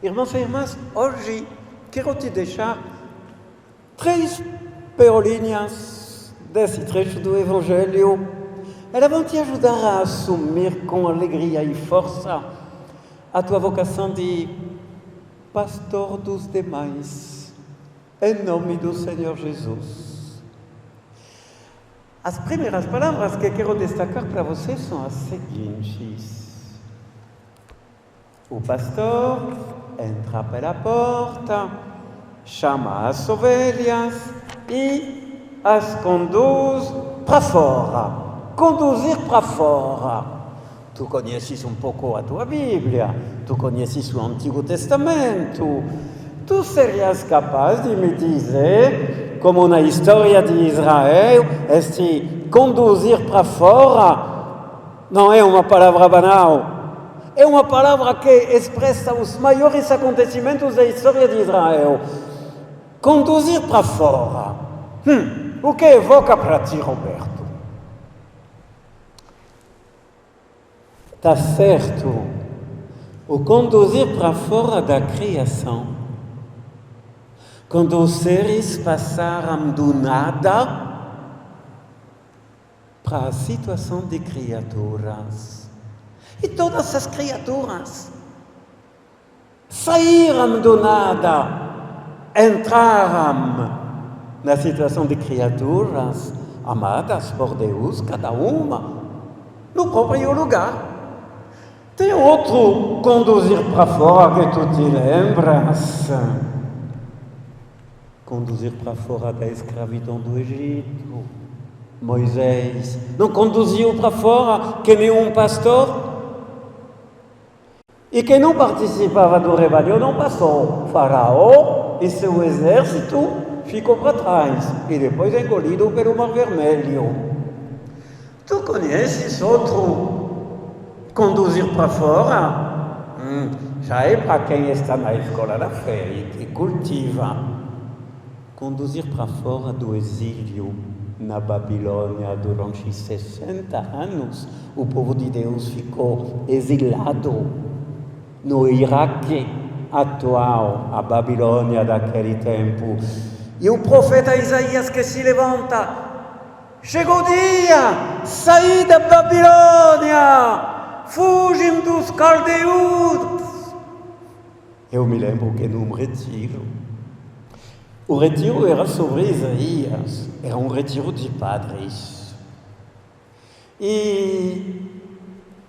Irmãos e irmãs, hoje quero te deixar 3 perolinhas desse trecho do Evangelho. Elas vão te ajudar a assumir com alegria e força a tua vocação de pastor dos demais, em nome do Senhor Jesus. As primeiras palavras que quero destacar para você são as seguintes. O pastor entra pela porta, chama as ovelhas e as conduz para fora. Conduzir para fora. Tu conheces um pouco a tua Bíblia, tu conheces o Antigo Testamento. Tu serias capaz de me dizer, como na história de Israel, este conduzir para fora não é uma palavra banal. É uma palavra que expressa os maiores acontecimentos da história de Israel. Conduzir para fora. O que evoca para ti, Roberto? Está certo. O conduzir para fora da criação. Quando os seres passaram do nada para a situação de criaturas. E todas as criaturas saíram do nada, entraram na situação de criaturas amadas por Deus, cada uma no próprio lugar. Tem outro conduzir para fora que tu te lembras? Conduzir para fora da escravidão do Egito. Moisés não conduziu para fora que nem um pastor? E quem não participava do rebanho não passou. Faraó e seu exército ficou para trás e depois engolido pelo Mar Vermelho. Tu conheces outro conduzir para fora? Já é para quem está na escola da fé e cultiva. Conduzir para fora do exílio na Babilônia durante 60 anos, o povo de Deus ficou exilado. No Iraque atual, a Babilônia daquele tempo. E o profeta Isaías que se levanta. Chegou o dia, saí da Babilônia, fugem dos caldeus. Eu me lembro que num retiro, o retiro era sobre Isaías, era um retiro de padres. E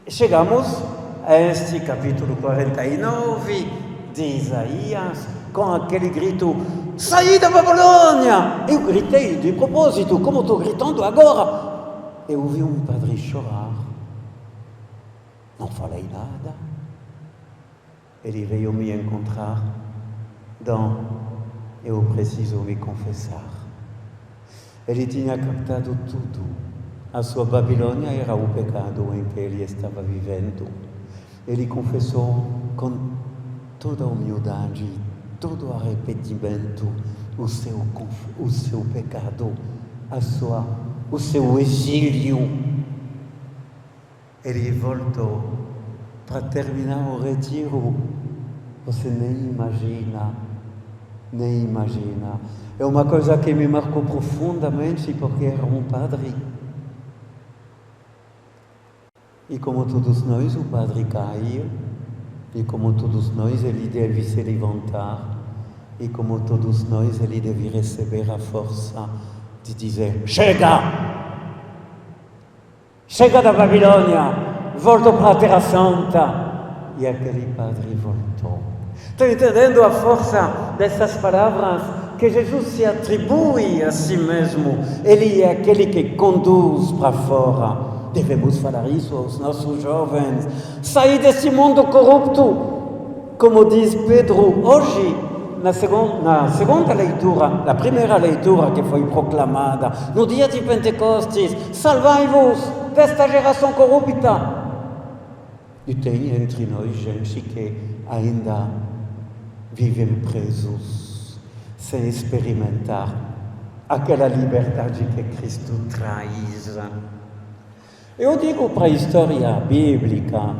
chegamos a este capítulo 49 de Isaías, com aquele grito, saí da Babilônia! Eu gritei de propósito, como estou gritando agora. Eu ouvi um padre chorar. Não falei nada. Ele veio me encontrar. Então, eu preciso me confessar. Ele tinha captado tudo. A sua Babilônia era o pecado em que ele estava vivendo. Ele confessou com toda a humildade, todo arrependimento, o seu pecado, o seu exílio. Ele voltou para terminar o retiro. Você nem imagina. É uma coisa que me marcou profundamente porque era um padre. E como todos nós, o padre caiu. E como todos nós, ele deve se levantar. E como todos nós, ele deve receber a força de dizer, chega! Chega da Babilônia! Volto para a Terra Santa! E aquele padre voltou. Estão entendendo a força dessas palavras? Que Jesus se atribui a si mesmo. Ele é aquele que conduz para fora. Devemos falar isso aos nossos jovens. Sair desse mundo corrupto, como diz Pedro hoje, na segunda leitura, na primeira leitura que foi proclamada, no dia de Pentecostes, salvai-vos desta geração corrupta. E tem entre nós gente que ainda vivem presos, sem experimentar aquela liberdade que Cristo traz. Eu digo para a história bíblica,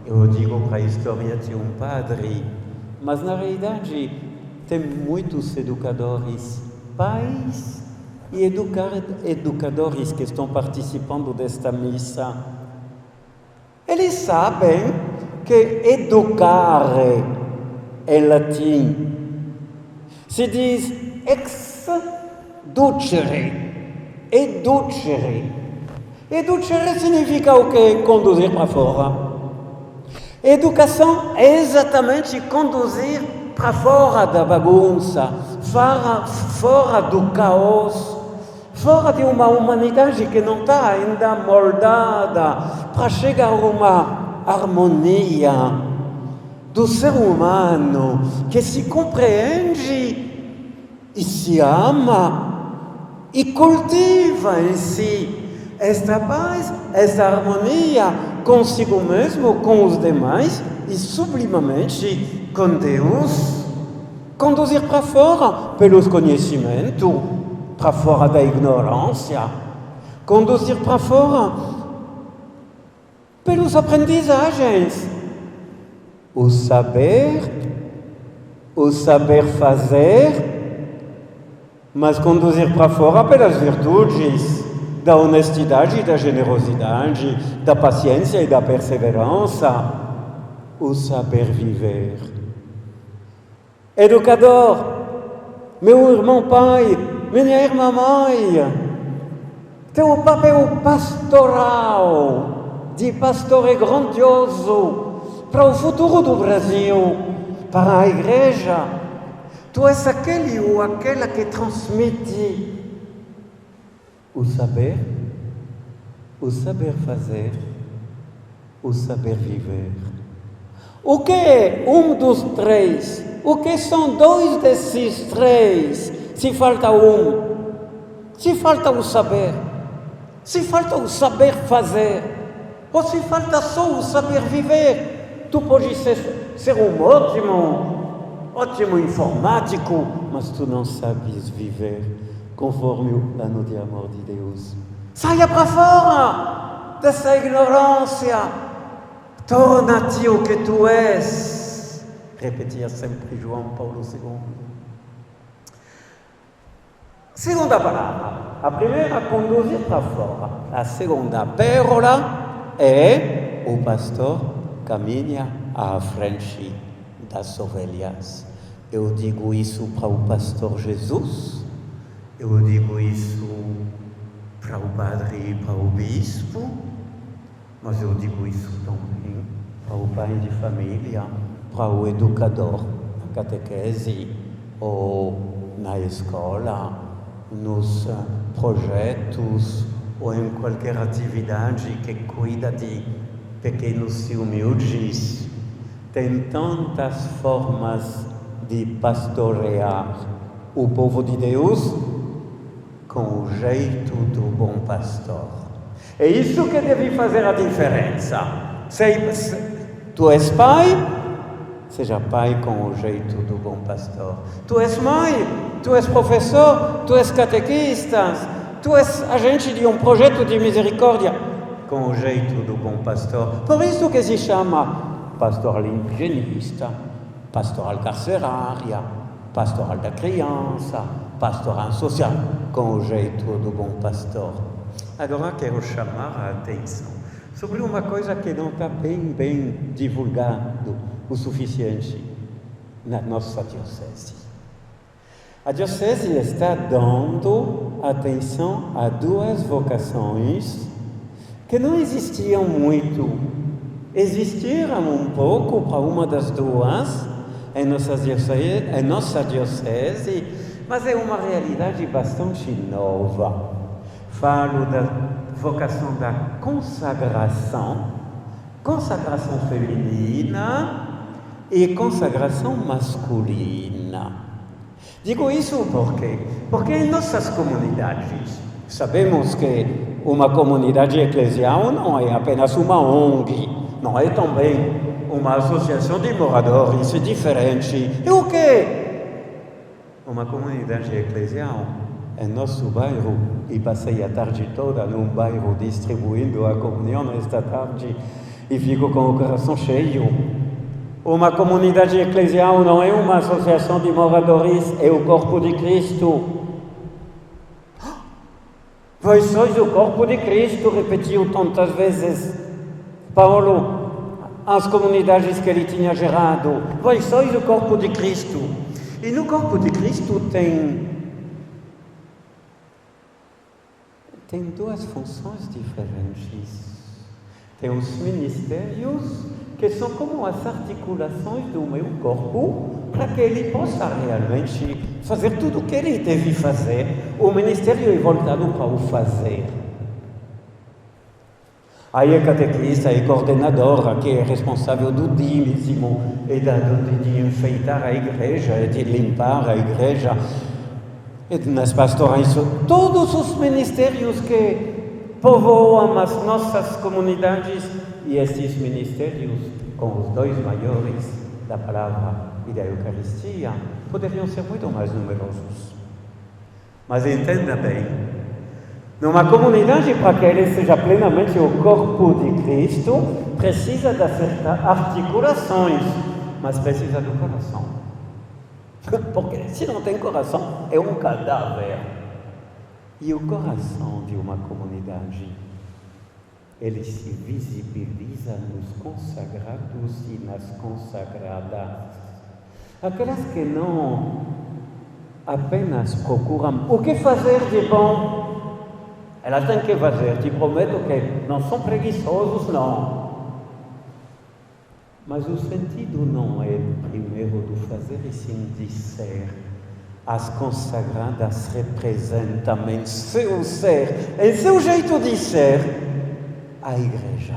eu digo para a história de um padre, Mas, na realidade, tem muitos educadores, pais e educadores que estão participando desta missa. Eles sabem que educar é latim. Se diz ex ducere, educere. Educere significa o quê? Conduzir para fora. Educação é exatamente conduzir para fora da bagunça, fora do caos, fora de uma humanidade que não está ainda moldada para chegar a uma harmonia do ser humano que se compreende e se ama e cultiva em si esta paz, esta harmonia consigo mesmo, com os demais e sublimamente com Deus. Conduzir para fora pelos conhecimentos, para fora da ignorância. Conduzir para fora pelas aprendizagens. O saber fazer, mas conduzir para fora pelas virtudes da honestidade e da generosidade, da paciência e da perseverança, o saber viver. Educador, meu irmão pai, minha irmã mãe, teu papel pastoral, de pastor é grandioso para o futuro do Brasil, para a igreja. Tu és aquele ou aquela que transmite o saber fazer, o saber viver. O que é dos três? O que são dois desses três? Se falta se falta o saber, se falta o saber fazer, ou se falta só o saber viver, tu podes ser um ótimo informático, mas tu não sabes viver conforme o plano de amor de Deus. Saia para fora dessa ignorância. Torna-te o que tu és. Repetia sempre João Paulo II. Segunda palavra. A primeira, conduzir para fora. A segunda pérola é o pastor caminha à frente das ovelhas. Eu digo isso para o pastor Jesus. Eu digo isso para o padre e para o bispo, mas eu digo isso também para o pai de família, para o educador na catequese ou na escola, nos projetos ou em qualquer atividade que cuida de pequenos e humildes. Tem tantas formas de pastorear o povo de Deus com o jeito do bom pastor. É isso que deve fazer a diferença. Tu és pai, seja pai com o jeito do bom pastor. Tu és mãe, tu és professor, tu és catequista, tu és agente de um projeto de misericórdia, com o jeito do bom pastor. Por isso que se chama pastoral higienista, pastoral carcerária, pastoral da criança, pastoral social, com o jeito do bom pastor. Agora quero chamar a atenção sobre uma coisa que não está bem divulgado o suficiente na nossa diocese. A diocese está dando atenção a duas vocações que não existiam muito. Existiram um pouco para uma das duas em nossa diocese, mas é uma realidade bastante nova. Falo da vocação da consagração feminina e consagração masculina. Digo isso por quê? Porque em nossas comunidades, sabemos que uma comunidade eclesial não é apenas uma ONG, não é também uma associação de moradores, é diferente. É o quê? Uma comunidade eclesial em nosso bairro, e passei a tarde toda num bairro distribuindo a comunhão esta tarde, e fico com o coração cheio. Uma comunidade eclesial não é uma associação de moradores, é o corpo de Cristo. Vós sois o corpo de Cristo, repetiu tantas vezes Paulo às comunidades que ele tinha gerado. Vós sois o corpo de Cristo. E no corpo de Cristo tem duas funções diferentes. Tem os ministérios, que são como as articulações do meu corpo, para que ele possa realmente fazer tudo o que ele deve fazer. O ministério é voltado para o fazer. Aí é catequista e coordenadora, que é responsável do dízimo e de enfeitar a igreja, e de limpar a igreja, e nas pastorais, todos os ministérios que povoam as nossas comunidades, e esses ministérios, com os dois maiores da palavra e da Eucaristia, poderiam ser muito mais numerosos. Mas entenda bem, numa comunidade, para que ele seja plenamente o corpo de Cristo, precisa de certas articulações, mas precisa do coração. Porque se não tem coração, é um cadáver. E o coração de uma comunidade, ele se visibiliza nos consagrados e nas consagradas. Aquelas que não apenas procuram o que fazer de bom, elas têm que fazer, te prometo que não são preguiçosos, não. Mas o sentido não é primeiro do fazer e sim de ser. As consagradas representam em seu ser, em seu jeito de ser, a igreja.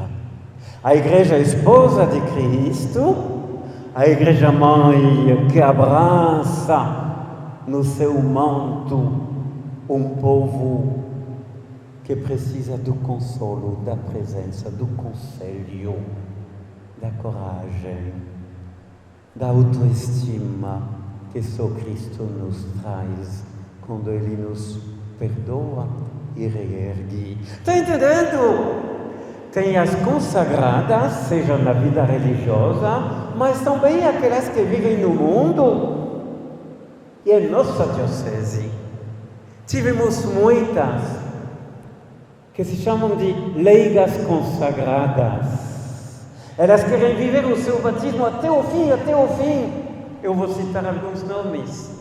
A igreja esposa de Cristo, a igreja mãe que abraça no seu manto um povo que precisa do consolo, da presença, do conselho, da coragem, da autoestima que só Cristo nos traz quando Ele nos perdoa e reergue. Está entendendo? Tem as consagradas, seja na vida religiosa, mas também aquelas que vivem no mundo. E em nossa diocese tivemos muitas que se chamam de leigas consagradas. Elas querem viver o seu batismo até o fim, até o fim. Eu vou citar alguns nomes.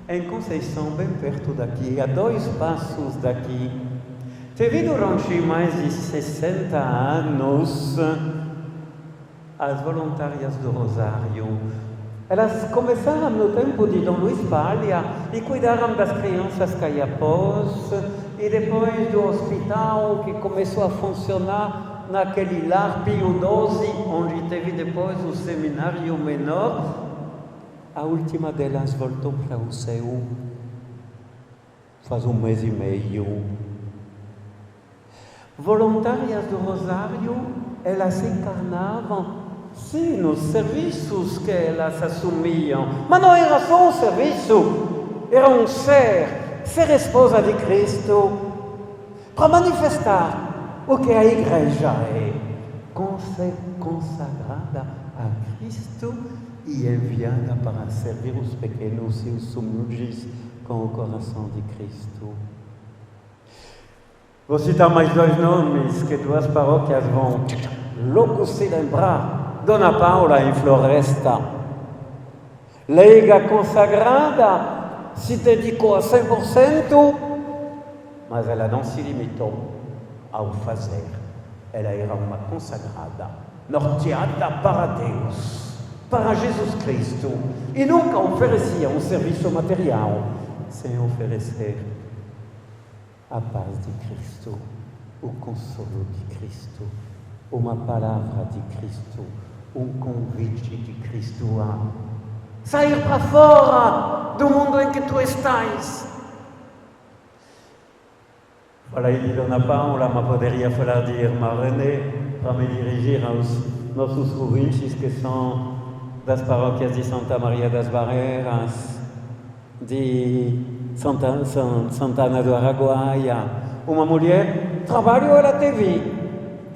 Em Conceição, bem perto daqui, a 2 passos daqui, teve durante mais de 60 anos as voluntárias do Rosário. Elas começaram no tempo de Dom Luís Palha e cuidaram das crianças caiapós, e depois do hospital que começou a funcionar naquele lar Pio XII, onde teve depois o seminário menor, a última delas voltou para o céu faz 1 mês e meio. Voluntárias do Rosário, elas encarnavam, sim, nos serviços que elas assumiam, mas não era só um serviço, era um ser esposa de Cristo, para manifestar o que a igreja é, consagrada a Cristo e enviada para servir os pequenos e os humildes com o coração de Cristo. Vou citar mais 2 nomes que 2 paróquias vão logo se lembrar. Dona Paula em Floresta, leiga consagrada, se dedicou a 100%, mas ela não se limitou ao fazer. Ela era uma consagrada, norteada para Deus, para Jesus Cristo, e nunca oferecia um serviço material sem oferecer a paz de Cristo, o consolo de Cristo, uma palavra de Cristo, um convite de Cristo a sair para fora do mundo em que tu estás. Falei de Dona Paula, mas poderia falar de Irmã René, para me dirigir aos nossos ouvintes que são das paróquias de Santa Maria das Barreiras, de Santana do Araguaia. Uma mulher, trabalho ela teve,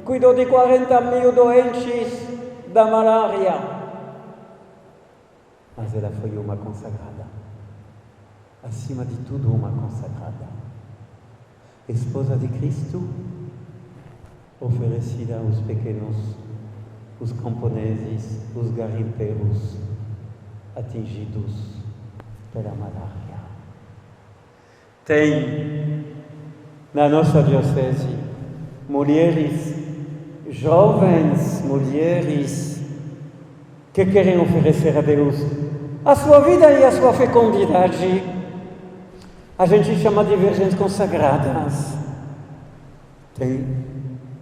cuidou de 40 mil doentes da malária. mas ela foi uma consagrada. Acima de tudo, uma consagrada. Esposa de Cristo, oferecida aos pequenos, os camponeses, os garimpeiros atingidos pela malária. Tem na nossa diocese mulheres, jovens mulheres, que querem oferecer a Deus a sua vida e a sua fecundidade. A gente chama de virgens consagradas. Tem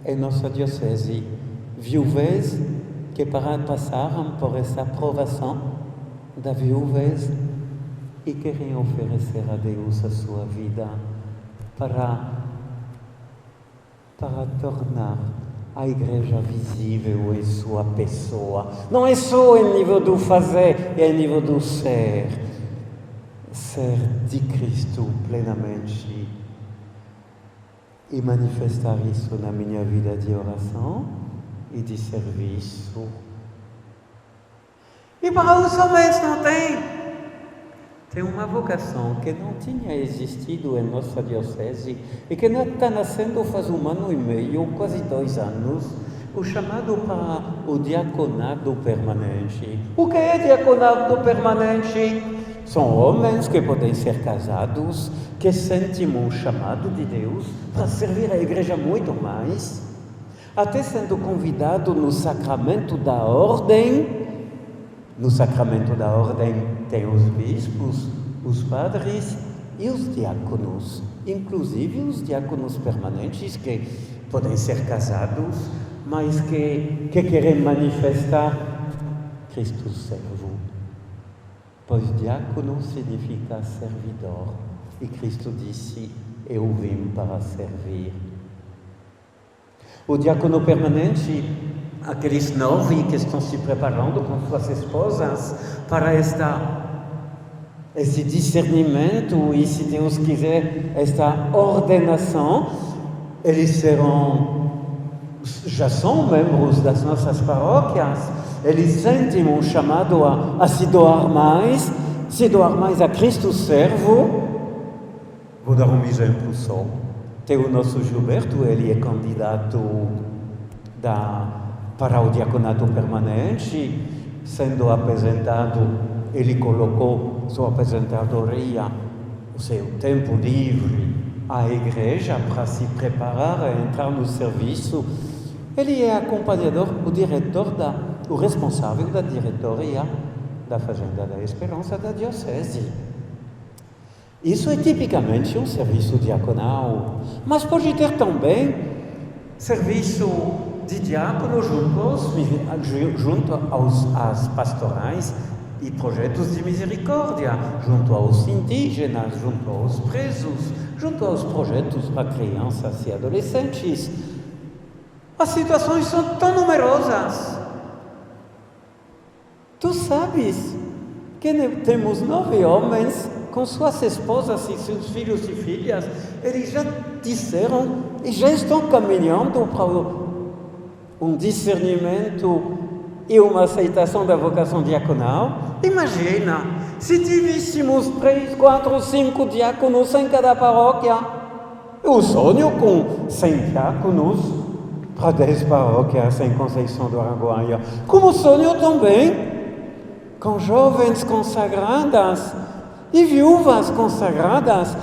em nossa diocese viúvas que passaram por essa provação da viuvez e querem oferecer a Deus a sua vida para tornar a igreja visível em sua pessoa. Não é só em nível do fazer, é em nível do ser. Ser de Cristo plenamente e manifestar isso na minha vida de oração e de serviço. E para os homens não tem uma vocação que não tinha existido em nossa diocese e que está nascendo faz 1 ano e meio, quase 2 anos, o chamado para o diaconado permanente. O que é diaconado permanente? São homens que podem ser casados, que sentem um chamado de Deus para servir a igreja muito mais, até sendo convidado no sacramento da ordem. No sacramento da ordem tem os bispos, os padres e os diáconos, inclusive os diáconos permanentes que podem ser casados, mas que querem manifestar Cristo servo. Pois diácono significa servidor, e Cristo disse: eu vim para servir. O diácono permanente, aqueles 9 que estão se preparando com suas esposas para esse discernimento e, se Deus quiser, esta ordenação, eles já são membros das nossas paróquias, eles sentem um chamado a se doar mais a Cristo servo. Vou dar um exemplo só. Tem o nosso Gilberto, ele é candidato para o diaconato permanente, sendo apresentado, ele colocou sua aposentadoria, o seu tempo livre, à igreja para se preparar a entrar no serviço. Ele é acompanhador, o responsável da diretoria da Fazenda da Esperança da Diocese. Isso é tipicamente um serviço diaconal, mas pode ter também serviço de diácono junto às pastorais e projetos de misericórdia, junto aos indígenas, junto aos presos, junto aos projetos para crianças e adolescentes. As situações são tão numerosas. Tu sabes que temos 9 homens com suas esposas e seus filhos e filhas. Eles já disseram e já estão caminhando para um discernimento e uma aceitação da vocação diaconal. Imagina, se tivéssemos 3, 4, 5 diáconos em cada paróquia. Eu sonho com 100 diáconos para 10 paróquias em Conceição do Araguaia. Como sonho também com jovens consagradas e viúvas consagradas,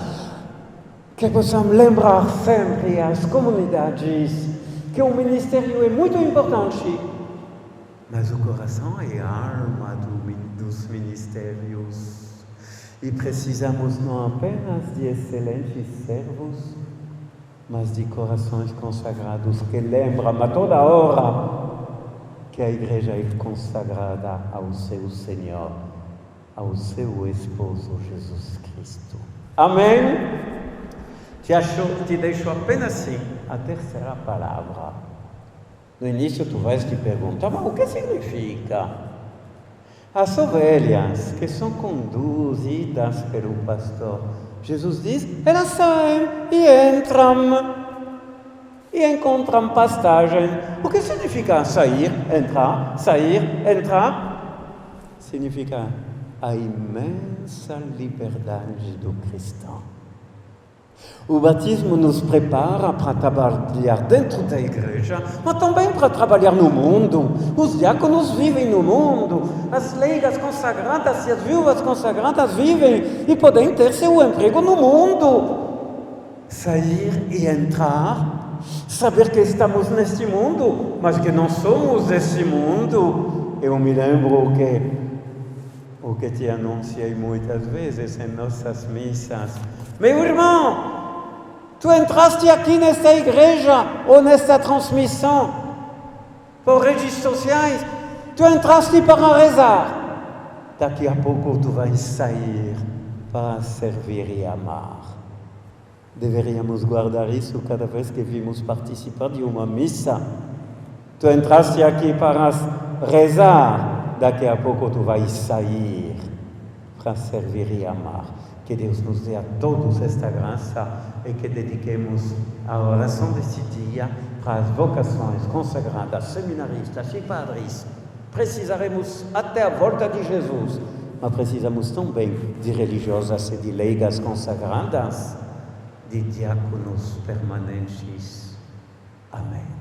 que possamos lembrar sempre às comunidades que o ministério é muito importante, mas o coração é a alma dos ministérios. E precisamos não apenas de excelentes servos, mas de corações consagrados que lembram a toda hora que a igreja é consagrada ao seu Senhor, ao seu esposo Jesus Cristo. Amém? Te deixo apenas assim a terceira palavra. No início tu vais te perguntar, mas o que significa? As ovelhas que são conduzidas pelo pastor, Jesus diz, elas saem e entram e encontram pastagem. O que significa sair, entrar? Sair, entrar? Significa a imensa liberdade do cristão. O batismo nos prepara para trabalhar dentro da igreja, mas também para trabalhar no mundo. Os diáconos vivem no mundo, as leigas consagradas e as viúvas consagradas vivem e podem ter seu emprego no mundo. Sair e entrar, saber que estamos neste mundo, mas que não somos desse mundo. Eu me lembro que o que te anunciei muitas vezes em nossas missas. Meu irmão, tu entraste aqui nesta igreja ou nesta transmissão por redes sociais, tu entraste para rezar. Daqui a pouco tu vais sair para servir e amar. Deveríamos guardar isso cada vez que vimos participar de uma missa. Tu entraste aqui para rezar. Daqui a pouco tu vais sair para servir e amar. Que Deus nos dê a todos esta graça e que dediquemos a oração desse dia para as vocações consagradas, seminaristas e padres. Precisaremos até a volta de Jesus, mas precisamos também de religiosas e de leigas consagradas, de diáconos permanentes. Amém.